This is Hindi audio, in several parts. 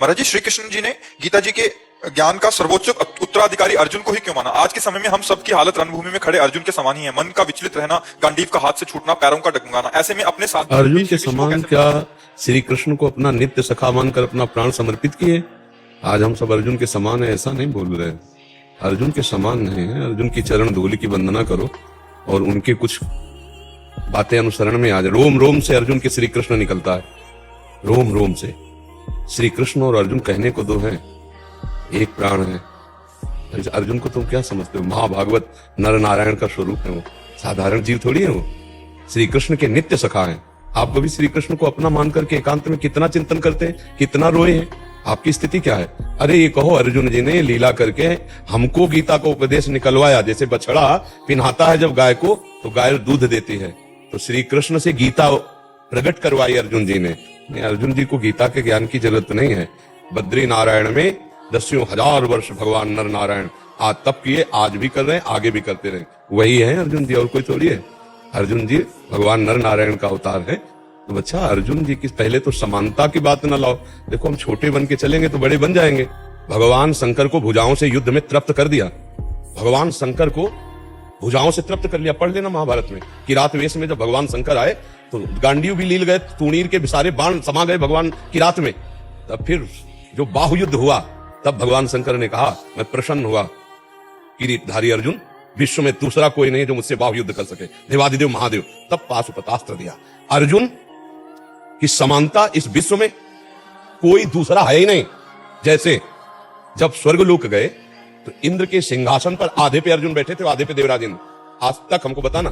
महाराज जी, श्री कृष्ण जी ने गीता जी के ज्ञान का सर्वोच्च उत्तराधिकारी अर्जुन को ही क्यों माना? आज के समय में हम सबकी हालत रणभूमि में खड़े अर्जुन के समान ही है। मन का विचलित रहना, गांडीव का हाथ से छूटना, पैरों का डगमगाना, ऐसे में अपने साथ अर्जुन के समान क्या श्री कृष्ण को अपना नित्य सखा मानकर अपना प्राण समर्पित किए? आज हम सब अर्जुन के समान है ऐसा नहीं बोल रहे। अर्जुन के समान नहीं है। अर्जुन की चरण धूलि की वंदना करो और उनके कुछ बातें अनुसरण में आ जाए। रोम रोम से अर्जुन के श्री कृष्ण निकलता है, रोम रोम से। श्री कृष्ण और अर्जुन कहने को दो हैं, एक प्राण है। अर्जुन को तुम क्या समझते हो? महाभागवत नर नारायण का स्वरूप है वो, साधारण जीव थोड़ी है वो। श्री कृष्ण के नित्य सखा हैं। आप कभी श्री कृष्ण को अपना मान करके एकांत में कितना चिंतन करते हैं, कितना रोए हैं? आपकी स्थिति क्या है? अरे ये कहो, अर्जुन जी ने लीला करके हमको गीता का उपदेश निकलवाया। जैसे बछड़ा पिन्हाता है जब गाय को, तो गाय दूध देती है, तो श्री कृष्ण से गीता प्रकट करवाई अर्जुन जी ने। अर्जुन जी को गीता के ज्ञान की जरूरत नहीं है। बद्री नारायण में 10,000 वर्ष भगवान नर नारायण आज तप किए, आज भी कर रहे हैं, आगे भी करते रहे। वही है अर्जुन जी, और कोई थोड़ी है। अर्जुन जी भगवान नर नारायण का अवतार है। तो बच्चा, अर्जुन जी की पहले तो समानता की बात ना लाओ। देखो, हम छोटे बन के चलेंगे तो बड़े बन जाएंगे। भगवान शंकर को भुजाओं से युद्ध में तृप्त कर दिया। भगवान शंकर को भुजाओं से तृप्त कर लिया। पढ़ लेना महाभारत में कि रात वेश में जब भगवान शंकर आए तो गांडीव भी लील गए, तूणीर के सारे बाण समा गए भगवान की रात में। तब फिर जो बाहु युद्ध हुआ, तब भगवान शंकर ने कहा, मैं प्रसन्न हुआ, किरीटधारी अर्जुन, विश्व में दूसरा कोई नहीं जो मुझसे बाहु युद्ध कर सके, देवादिदेव महादेव। तब पाशुपतास्त्र दिया। अर्जुन की समानता इस विश्व में कोई दूसरा है ही नहीं। जैसे जब स्वर्गलोक गए तो इंद्र के सिंहासन पर आधे पे अर्जुन बैठे थे, आधे पे देवराज इंद्र। आज तक हमको बताना,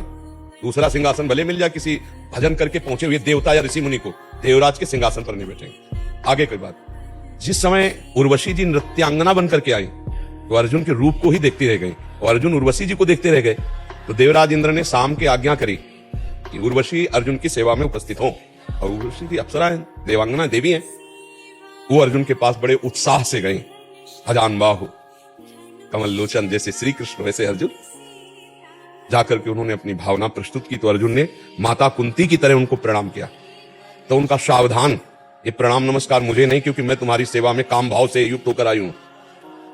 दूसरा सिंहासन भले मिल जाए किसी भजन करके पहुंचे हुए देवता या ऋषि मुनि को, देवराज के सिंहासन पर नहीं बैठेंगे। आगे कोई बात। जिस समय उर्वशी जी नृत्यांगना बनकर के आई तो अर्जुन के रूप को ही देखती रह गई और अर्जुन उर्वशी जी को देखते रह गए। तो देवराज इंद्र ने शाम की आज्ञा करी कि उर्वशी अर्जुन की सेवा में उपस्थित हो। और उर्वशी जी अप्सरा है, देवांगना देवी है। वो अर्जुन के पास बड़े उत्साह से गई। अजान बाहु कमल लोचन, जैसे श्री कृष्ण वैसे अर्जुन। जाकर के उन्होंने अपनी भावना प्रस्तुत की तो अर्जुन ने माता कुंती की तरह उनको प्रणाम किया। तो उनका सावधान, ये प्रणाम नमस्कार मुझे नहीं, क्योंकि मैं तुम्हारी सेवा में काम भाव से युक्त होकर आई हूं।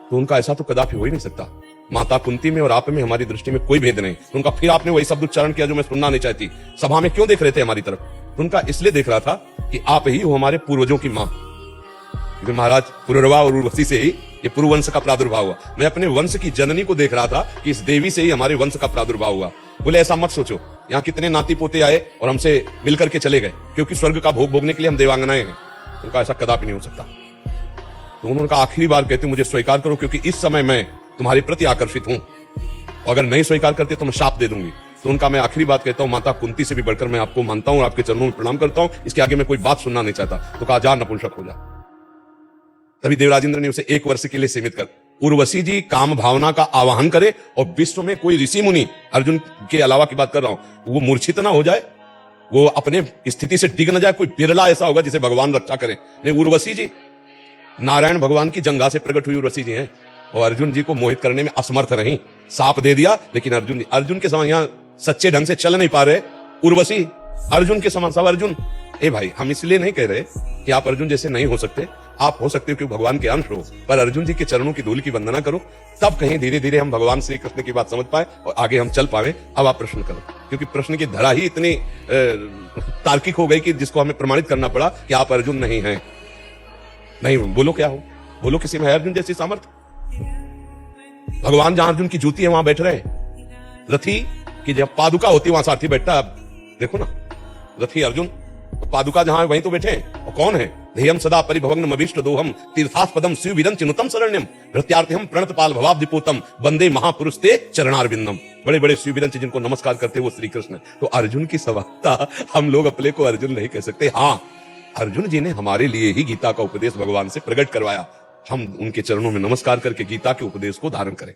तो उनका ऐसा तो कदापि हो ही नहीं सकता। माता कुंती में और आप में हमारी दृष्टि में कोई भेद नहीं। तो उनका फिर आपने वही शब्द उच्चारण किया जो मैं सुनना नहीं चाहती। सभा में क्यों देख रहे थे हमारी तरफ? तो उनका इसलिए देख रहा था कि आप ही हो हमारे पूर्वजों की मां। क्योंकि महाराज पुरुरवा और उर्वशी से ही ये पुरुवंश का प्रादुर्भाव हुआ। मैं अपने वंश की जननी को देख रहा था कि इस देवी से ही हमारे वंश का प्रादुर्भाव हुआ। बोले ऐसा मत सोचो, यहाँ कितने नाती पोते आए और हमसे मिलकर के चले गए, क्योंकि स्वर्ग का भोग भोगने के लिए हम देवांगनाएं हैं। उनका ऐसा कदापि नहीं हो सकता। तो उन्होंने आखिरी बार कहते मुझे स्वीकार करो, क्योंकि इस समय मैं तुम्हारे प्रति आकर्षित हूं। अगर नहीं स्वीकार करते तो मैं शाप दे दूंगी। तो उनका मैं आखिरी बात कहता हूं, माता कुंती से भी बढ़कर मैं आपको मानता हूं और आपके चरणों में प्रणाम करता हूं। इसके आगे मैं कोई बात सुनना नहीं चाहता। तो कहा, जा नपुंसक हो जा। तभी देवराजेंद्र ने उसे 1 वर्ष के लिए सीमित कर, उर्वशी जी काम भावना का आवाहन करे और विश्व में कोई ऋषि मुनि, अर्जुन के अलावा की बात कर रहा हूं, वो मूर्छित ना हो जाए, वो अपने स्थिति से डिग न जाए। कोई बिरला ऐसा होगा जिसे भगवान रक्षा करे। नहीं, उर्वशी जी नारायण भगवान की जंघा से प्रकट हुई उर्वशी जी हैं और अर्जुन जी को मोहित करने में असमर्थ रही। साप दे दिया, लेकिन अर्जुन के समान यहां सच्चे ढंग से चल नहीं पा रहे। उर्वशी अर्जुन के समान। सब अर्जुन, ए भाई, हम इसलिए नहीं कह रहे कि आप अर्जुन जैसे नहीं हो सकते। आप हो सकते हो क्योंकि भगवान के अंश हो, पर अर्जुन जी के चरणों की धूल की वंदना करो, तब कहीं धीरे धीरे हम भगवान श्री कृष्ण की बात समझ पाए और आगे हम चल पाए। अब आप प्रश्न करो, क्योंकि प्रश्न की धरा ही इतनी तार्किक हो गई कि जिसको हमें प्रमाणित करना पड़ा कि आप अर्जुन नहीं हैं। नहीं, बोलो क्या हो, बोलो किसी में है अर्जुन जैसी सामर्थ्य? भगवान जहां अर्जुन की जूती है वहां बैठ रहे। रथी की जब पादुका होती वहां सारथी बैठता है। देखो ना, रथी अर्जुन, पादुका जहां है वहीं तो बैठे हैं। और कौन है? ध्येयम सदा परिभवग्नम अभीष्ट दोहम तीर्थास्पदम शिवविदं चिनुतम शरण्यम प्रत्यार्थिहम प्रणतपाल भवाब्धिपूतम वंदे महापुरुष ते चरणारविंदम। बड़े बड़े शिवविदं जिनको नमस्कार करते वो श्री कृष्ण। तो अर्जुन की सवाता हम लोग अपने को अर्जुन नहीं कह सकते। हाँ, अर्जुन जी ने हमारे लिए ही गीता का उपदेश भगवान से प्रकट करवाया। हम उनके चरणों में नमस्कार करके गीता के उपदेश को धारण करें।